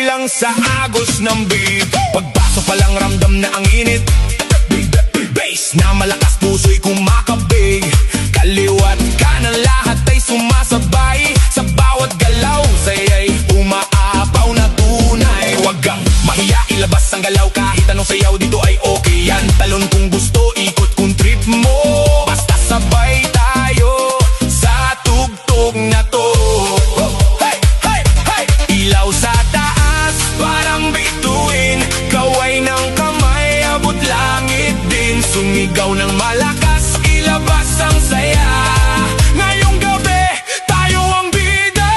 sumabay lang sa agos ng beat. Pagpasok pa lang ramdam na ang init. Bass na malakas, puso'y kumakabig. Kaliwat kanan lahat ay sumasabay. Sa bawat galaw, saya'y umaapaw na tunay. Huwag kang mahiya, ilabas ang galaw. Kahit anong sayaw dito ay okay yan. Talon kung gusto, ikot kung trip mo. Basta sabay tayo sa tugtog na to. Hey, hey, hey! Ilaw sa taas, parang bituin. Kaway ng kamay, abot langit din. Sumigaw ng malakas, ilabas ang saya. Ngayong gabi, tayo ang bida.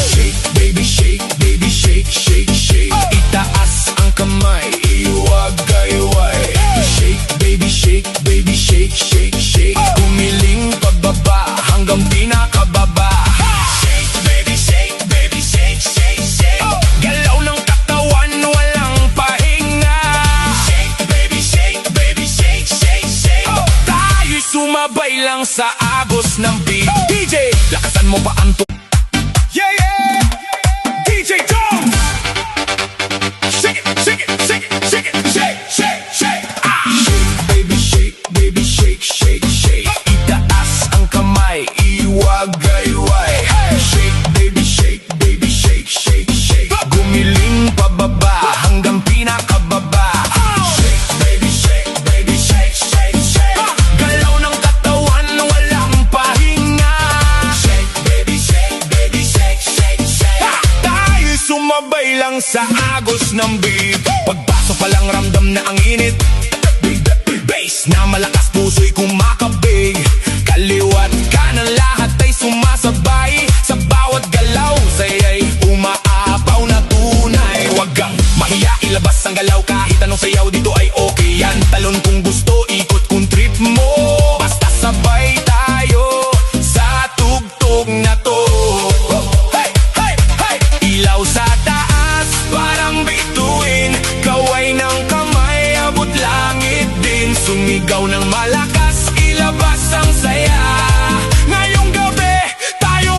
Shake, baby, shake, baby, shake, shake, shake. Itaas ang kamay, iwagayway. Shake, baby, shake, baby, shake, shake, shake. Kumiling pababa hanggang pinakababa. Shake, baby, shake, baby, shake, shake, shake. Galaw ng katawan, walang pahinga. Shake, baby, shake, baby, shake, shake, shake. Tayo'y sumabay lang sa agos ng beat. DJ, lakasan mo pa ang yeah, yeah! DJ Tom! Shake it, shake it, shake it, shake it, shake, shake, shake. Shake, baby, shake, baby, shake, shake, shake. Itaas ang kamay, iwagayway. Shake, baby, shake, baby, shake, shake, shake. Gumiling pababa hanggang pinakababa. Shake, baby, shake, baby, shake, shake, shake. Galaw ng katawan, walang pahinga. Shake, baby, shake, baby, shake, shake, shake. Tayo sumabay lang sa agos ng beat. Pagpasok pa lang ramdam na ang init. Bass na malakas, puso'y